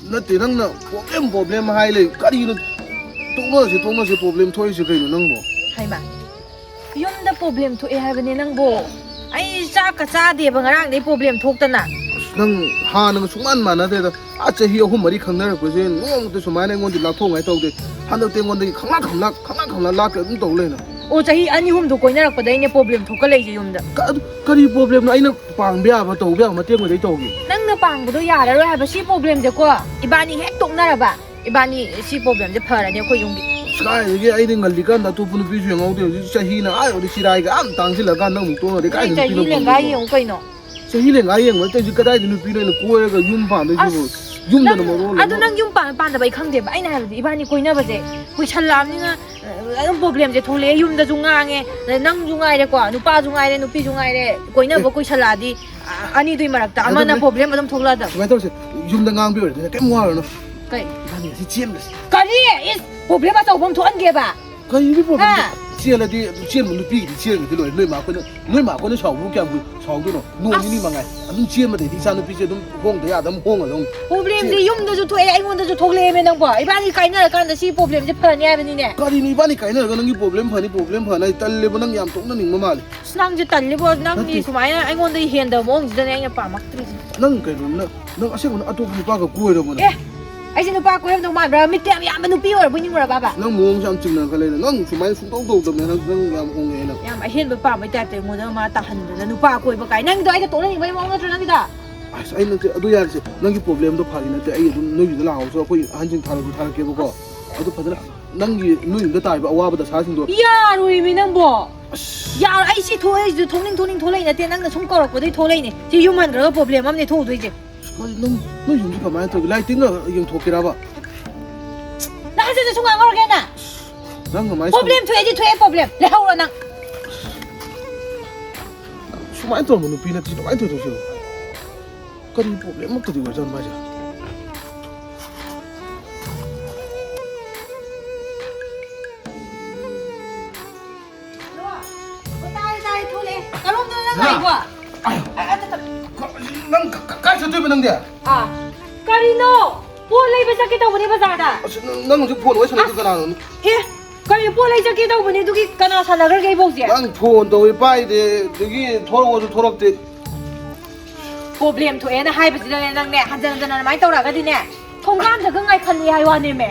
nate nang na problem hai le kari no tong se problem thoi se kai no nang bo hai ma yum da problem thoi hai bane nang bo ai cha ka cha de ba ngarang dei problem thok ta na nang ha nang suman ma na de da a che hi ahum mari khang na ko se ngong te sumai na ngon di lak thong ai tau de han de ngon de khang la la ka dum tau le na o chahi ani hum do koina rak pa dai ne problem thok ka lei je yum da kari problem na aina pang bia ba tau bia ma te ngoi dei tau gi nang na pang bu do ya ra hai ba si problem je ko ibani hek tok na ra ba ibani si problem je phara ne ko yung gi sky ge ai ding ngal kan da tu pun pi ju ngau de chahi na ai de sirai ga am tang si la kan nang to de kai chahi le ga yung kai no chahi le ngai yang te ju ka dai de nu pi le ko ga yum pa de ju yum da mo ro adu nang yum pa da bai khang de ba aina ha ibani koina ba je koi chalam ni nga adum problem je thole yum da ju ngange nang ju ngai re ko nu pa ju ngai re nu pi ju ngai re koina ba koi chaladi ani dui marak ta amana problem adum thokla da mai to se yum da ngang bi de ke mo no kai ibani si chem de kari is problem ba tau bom thu an ge ba kai bi problem chia la di chia mu pi di chia de loi ma ko ne chao bu kya bu chao de no no ni ma ngai adum chia ma de di sa no pi che dum hong de ya dum hong a dum problem de yum da ju thoi ai ngon da ju thokle me nang ba ibani kai na kan da si problem je phani ai bani ne kari ni ibani kai na ga nang problem phani tal le ba nang yam tok na ning ma mali nang je tal le bo nang ni sumai ai ngon da hen da mong ji da ne pa mak tri nang kai no nang ase ko atu pa ga ku ro mo ai sin pa ko hem no ma bra mi tem ya ma nu pi or bu ni ra ba ba nang mong sam ching na ka le nang sumai sung tau da me nang yam hong e na yam ai hen ba pa mai ta te mo da ma ta han da nu pa ko ba kai nang do ai ta to na ni bai mong na tra nang da ai nang te adu ya se nang ki problem do phari na te ai du no yu da la ho so koi han jing thar ke ba ko adu phadra nang gi nu yu da tai ba awa ba da sa sing do ya rui mi nang bo ya ai si thoi ju thoning tholai na te nang na sung ko ro ko dei tholai ni ji human ga problem am ne tho doi je nang no yu ji ka ma to lai ting ga yung thok ke ra ba na ha se sung ang or ge na nang ma problem thoi ji thoi problem le ho ro nang sumai to mo nu pi na ti mai to so kari problem ma to di wa jan ba ja nang ka sa tu ba nang dia karino po lai ba sakit daw ni bazar da nang ju phone wa sa tu kana no he kari po lai sakit daw ni dugi kana sa nagar gai bok je nang phone to pai de dugi thoro ju thorak te problem to ena hai ba ji da nang ne han mai taw ra ga di ne thong gam da ga ngai khan ni hai wa ne me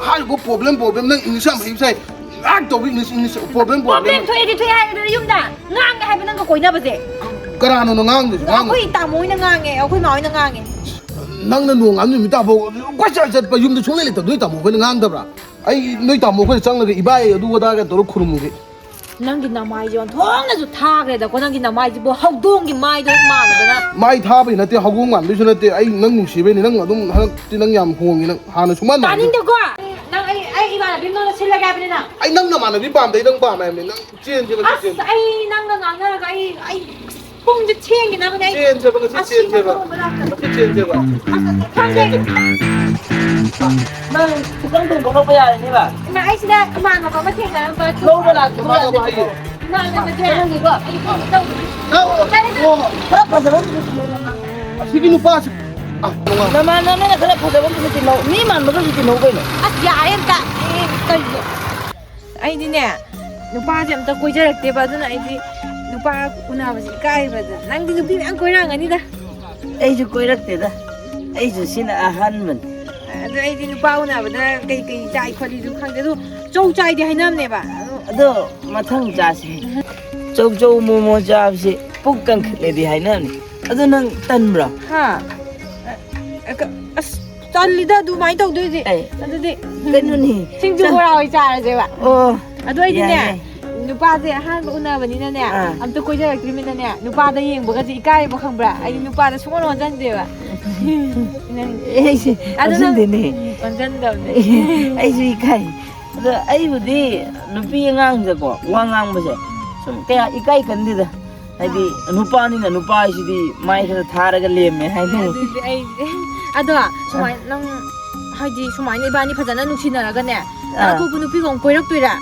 hai go problem nang in sam him sai ak to in problem to edi to hai da yum da ngang ga hai ba nang ga koi na ba je kana no ngang de ngang akoi ta moi na ngang e akoi mai na ngang e nang na no ngam ni ta bo kwa cha cha pa yum de chung le le to doi ta mo ko ngang da bra ai noi ta mo ko chang la ga ibai adu da ga to khuru mu ge nang gi na mai jon thong na ju tha ge da ko nang gi na mai ji bo hau dong gi mai do ma na da mai tha bai na te hagu ngam de su na te ai nang nu si bai ni nang adum ha ti nang yam khong ni nang ha na suman ta ning de ko nang ai iba na bim no na sil la ga bi na ai nang na ma na bi bam dai nang ba mai nang chen je ba chen ai nang na ngang na ga ai pung je chen gi na ba nei chen je ba chen je ba chen je ba thang ge nang tukang tung ko pa yan ni ba na ai sida ma na ba ma chen na ba lo ba la ko ma ga ba ai na na ma chen ni ko khara pa sa sige nu pa nama na khara pa sa ko ti lo ni man ba ko ti lo ko no ya em ta ai ni ne nu pa je am ta koi jarak te ba na ai di nu pa una ba ji kai ba da nang di nu bi an koi rang ani da ai ju koi rak te da ai ju sin a han man ada ai di nu pa una ba da kai jai kholi du khang de du chou chai di hai nam ne ba ado mathang ja se chou mo ja se puk kang le di hai na ni ado nang tan bra ha as tan li da du mai tau du di ai adu di cái nu ni sing ju ra oi cha ra je ba ô adu ai di ne nu pa je han ba una ba ni na ne am to koi jarak tri mi na ne nu pa da yeng ba ga ji kai ba khang bra ai nu pa da sung on jan de ba ai si adu de ni on jan da ne ai si kai ado ai bu di nu pi ngang je ko wa ngang ba se sum kaya ikai kan di da ai di nu pa ni na nu pa si di mai kha thar ga lem me hai ni ai ado sumai nang hai di sumai ni ba ni phajana nu sin na ga ne atu bu nu pi gong koi rak toi ra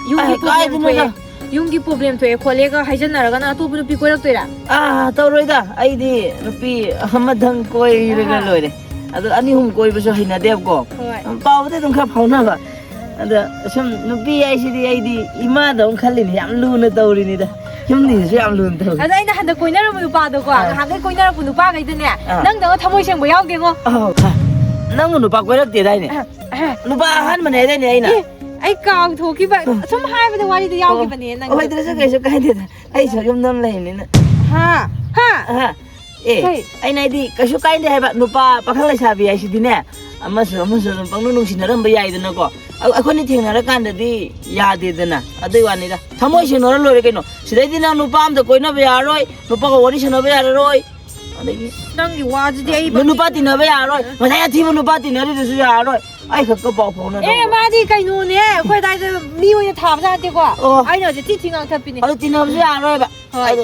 yung gi problem to e khole ga haijan na ra ga na atu bu nu pi koi rak toi ra à tao rồi đó ai đi nó pi hâm đăng coi rồi cái rồi đấy ꯑꯗꯣ ꯑꯅꯤ ꯑꯍꯨꯝ ꯀꯣꯏꯕꯁꯨ ꯍꯩꯅꯗꯦꯕꯀꯣ ꯄꯥꯎꯕꯗꯤ ꯑꯗꯨꯝ ꯈꯔ ꯐꯥꯎꯅꯕ ꯑꯗ ꯁꯨꯝ ꯅꯨꯄꯤ ꯍꯥꯏꯁꯤꯗꯤ ꯑꯩꯗꯤ ꯏꯃꯥꯗꯧ ꯈꯜꯂꯤꯅꯤ ꯌꯥꯝ ꯂꯨꯅ ꯇꯧꯔꯤꯅꯤꯗ ꯌꯨꯝꯗꯁꯨ ꯌꯥꯝ ꯂꯨꯅ ꯇꯧꯔꯤ ꯑꯗ ꯑꯩꯅ ꯍꯟꯗꯛ ꯀꯣꯏꯅꯔꯝꯕ ꯅꯨꯄꯥꯗꯣꯀꯣ ꯉꯍꯥꯟꯈꯩ ꯀꯣꯏꯅꯔꯛꯄ ꯅꯨꯄꯥꯈꯩꯗꯅꯦ ꯅꯪꯗꯧꯅ ꯊꯃꯣꯏ ꯁꯦꯡꯕ ꯌꯥꯎꯗꯦꯉꯣ ꯅꯪꯕꯨ ꯅꯨꯄꯥ ꯀꯣꯏꯔꯛꯇꯦꯗꯥꯏꯅꯦ ꯅꯨꯄꯥ ꯑꯍꯥꯟꯕꯅꯦ ꯍꯥꯏꯗꯥꯏꯅꯦ ꯑꯩꯅ ꯑꯩ ꯀꯥꯎꯊꯣꯛꯈꯤꯕ ꯁꯨꯝ ꯍꯥꯏꯕꯗ ꯋꯥꯔꯤꯗ ꯌꯥꯎꯈꯤꯕꯅꯦ ꯅꯪ ꯍꯣꯏꯗ꯭ꯔꯁꯨ ꯀꯩꯁꯨ ꯀꯥꯏꯗꯦꯗ ꯑꯩꯁꯨ ꯌꯨꯝꯗ ꯂꯩꯕꯅꯤꯅ ꯑꯩꯅ ꯍꯥꯏꯗꯤ ꯀꯩꯁꯨ ꯀꯥꯏꯗꯦ ꯍꯥꯏꯕ ꯅꯨꯄꯥ ꯄꯥꯈꯪ ꯂꯩꯁꯥꯕꯤ ꯍꯥꯏꯁꯤꯗꯤꯅꯦ ꯑꯃꯁꯨ ꯑꯗꯨꯝ ꯄꯪꯅꯨꯡ ꯅꯨꯡꯁꯤꯅꯔꯝꯕ ꯌꯥꯏꯗꯅꯀꯣ ꯑꯩꯈꯣꯏꯅ ꯊꯦꯡꯅꯔꯀꯥꯟꯗꯗꯤ ꯌꯥꯗꯦꯗꯅ ꯑꯗꯨꯏ ꯋꯥꯅꯤꯗ ꯊꯃꯣꯏ ꯁꯦꯡꯅꯔ ꯂꯣꯏꯔꯦ ꯀꯩꯅꯣ ꯁꯤꯗꯩꯗꯤ ꯅꯪ ꯅꯨꯄꯥ ꯑꯝꯇ ꯀꯣꯏꯅꯕ ꯌꯥꯔꯔꯣꯏ ꯅꯨꯄꯥꯒ ꯋꯥꯔꯤ ꯁꯥꯟꯅꯕ ꯌꯥꯔꯔꯣꯏ ꯑꯗꯒꯤ ꯅꯪꯒꯤ ꯋꯥꯁꯤꯗꯤ ꯑꯩ ꯅꯨꯄꯥ ꯇꯤꯟꯅꯕ ꯌꯥꯔꯔꯣꯏ ꯉꯁꯥꯏ ꯑꯊꯤꯕ ꯅꯨꯄꯥ ꯇꯤꯟꯅꯔꯤꯗꯨꯁꯨ ꯌꯥꯔꯔꯣꯏ ꯑꯩ ꯈꯛꯀ ꯄꯥꯎ ꯐꯥꯎꯅꯗꯧ ꯃꯥꯗꯤ ꯀꯩꯅꯣꯅꯦ ꯑꯩꯈꯣꯏ ꯑꯗꯥꯏꯗ ꯃꯤ ꯑꯣꯏꯅ ꯊꯥꯕꯖꯥꯠ ꯅꯠꯇꯦꯀꯣ ꯑꯩꯅ ꯍꯧꯖꯤꯛ ꯊꯤ ꯉꯥꯡꯊꯠꯄꯤꯅꯦ ꯑꯗꯨ ꯇꯤꯟꯅꯕꯁꯨ ꯌꯥꯔꯔꯣꯏꯕ ꯍꯣꯏ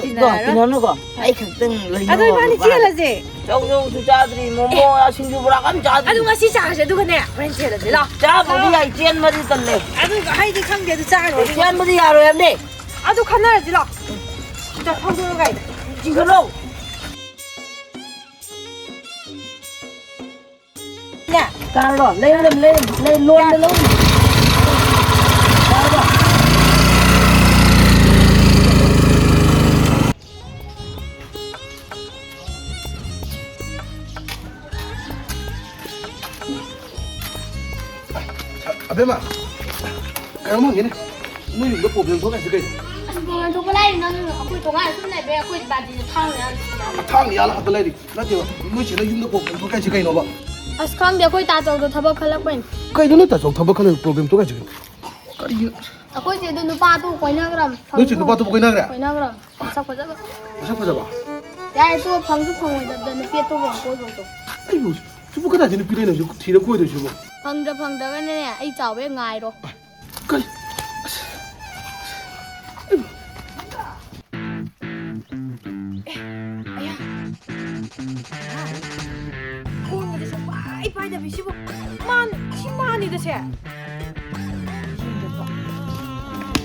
ꯇꯤꯟꯅꯅꯨꯀꯣ ꯑꯩ ꯈꯛꯇꯪ ꯂꯩꯅꯧ ꯑꯗꯣ 이번에 ꯆꯦꯜꯂꯁꯦ ꯆꯧꯁꯨ ꯆꯥꯗ꯭ꯔꯤ ꯃꯣꯃꯣ ꯁꯤꯡꯖꯨ ꯕꯣꯔꯥ ꯀꯝ ꯆꯥꯗ꯭ꯔꯤ ꯑꯗꯨ ꯉꯁꯤ ꯆꯥꯔꯁꯦ ꯑꯗꯨꯒꯅꯦ ꯍꯣꯔꯦꯟ ꯆꯦꯜꯂꯁꯦ ꯂꯥꯛ ꯆꯥꯕꯗꯤ ꯌꯥꯏ ꯆꯦꯟꯕꯗꯤ ꯇꯜꯂꯦ ꯑꯗꯨꯒ ꯍꯩꯗꯤ ꯈꯪꯗꯦ ꯑꯗꯨ ꯆꯥꯔꯣꯏ ꯆꯦꯟꯕꯗꯤ ꯌꯥꯔꯣꯏ ꯍꯥꯏꯕꯅꯦ ꯑꯗꯨ ꯈꯟꯅꯔꯁꯤ ꯂꯥꯛ ꯊꯧꯗꯣꯛꯑ ꯒꯥꯏꯗ ꯆꯤꯡꯈꯠꯂꯣ ꯀꯥꯔꯣ ꯂꯩ ꯂꯣꯟꯗ ꯂꯧ 아베마 그러면 얘네 너 이거 보면 뭐가 있을까? 뭐 도발이 너는 아쿠이 동안 손에 배 아쿠이 바디 탕이야. 탕이 알아 하더라디 나도 너 지금 힘도 보면 뭐가 있을까 이놈아 아스 칸데 아쿠이 따져도 타박 할라고인. 그이도는 다 좋다 bak하는 프로그램 또 가지고 까리 아쿠이 제도 누파도 거이나그람. 너 지금 누가 또 보이나 그래? 거이나그람. sak 보자. sak 보자 봐 야, 또 방수 방어다. 너는 피에 또 먹고 또. 아이고 저 그다 지는 비례는 저 뒤로 거야 되지 뭐 방다가네. 이 자외 nga이로. 까리 폰에서 와이파이다 비시고 만 10만이 드세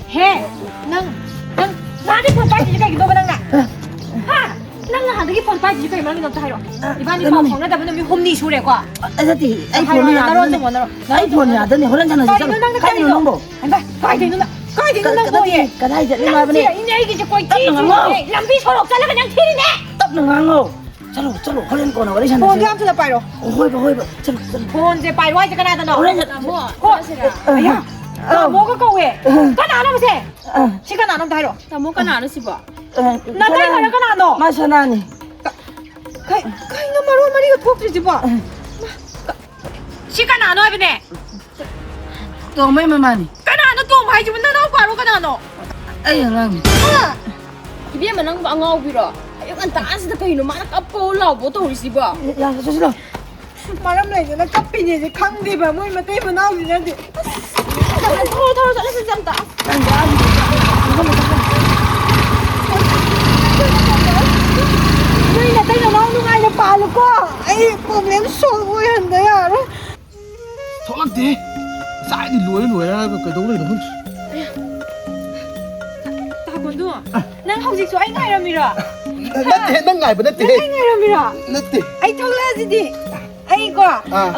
해 나한테 폰 빠지지 가기 너가 나 하! 나 한테 폰 빠지지 가기 말이 너도 하이로 이반이 폰 보내다 보면 홈니 쇼래과 아저씨 아이폰이 아이폰이 아더니 호란 자는 진짜 가지 놓는 거 가야 되는다 가야 되는다 뭐예 가다이 저 이마 아버니 이제 이게 저 거의 람비 소록 잘라 그냥 튀리네 떡는 강어 चलो 호란 거나 오래 샤나 폰 감투다 빠이로 호이바 चलो 폰 이제 빠이 와이즈 가나다 너 오래 샤나 뭐? 야 뭐가 거왜 가나 안 하면서 시간 안 한다 하이로 나 뭐가 안 하시 봐. 나 나이 가나 가나 너 마샤나니 가이 너 말로 말이가 톡지지 봐 시간 안 와비네 또 매매만이 가나 너또 많이 주면 나 바로 가나 너 아이 랑 이비에 만난 거 안가고 빌어. 이건 다스다 그이노 마나 까뽀 라고 또 우리 집어. 야 저시라 말하면 이제 나 카피니 이제 강대바 뭐 이마 때문에 나오는데 털 잘해서 잠다. 너희가 내가 나오는 거 아니야 빠르고 아이 프로블em solve 한다 야 thôi sai đi lùi ra cái đâu này nó không 다곤도 난 혹시 아이 가이람이라 nát nát ngày mà nát 아이 가이람이라 nát 아이 털라지디 아이고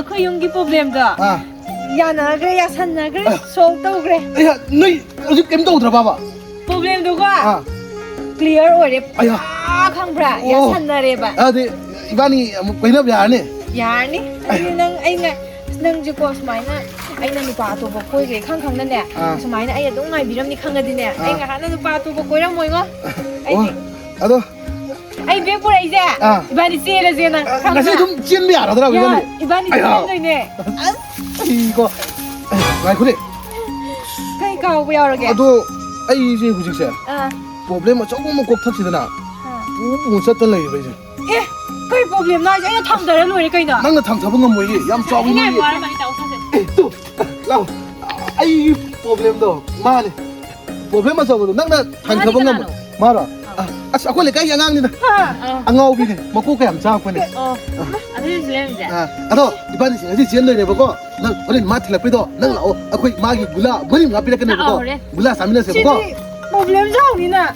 그 용기 프로블em도 야나 그래 야 산나 그래 solve 그래 야 너희 어제 게임 또 들어봐봐 프로블em도가 clear 오래 아야 칸브라 야 산나래봐 네 이반이 뭐 거기나 야네 야니 năng 지고 스마이나 아이나 누파 또 보고이게 칸칸는데 스마이나 아이 동 많이 미럼니 칸가디네 아이가 하나 누파 또 보고이랑 뭐이고 아도 아이 백보라 이제 이반이 세라제나 나중에 좀 찐리 알아더라고 이거는 이반이 찐리네 이거 아 그래 그러니까 왜 여러게 아도 아이 이제 후직세 프로블em 조금만 꼭 터치되나 못 썼던 래 이제 예 그 프로블em 나 이제 탐다래 놓을 거이나 nang thằng thằng ngâm mùi gì yam chọc 이게 mùi 뭐 많이 따고 사세 tu lau ai problem đó ma này problem mà sao nang na thằng thằng ngâm ma rồi aku lại cái yang ngang đi nè ngâu đi mà cô cái làm sao quên này 아들 줄래는데 đó iban sih ngasih chiến lời này bako nang orang mati lah pedo nang lau aku magi gula beri ngapi lah kena bako gula sambil nasi bako 프로블em 자우니나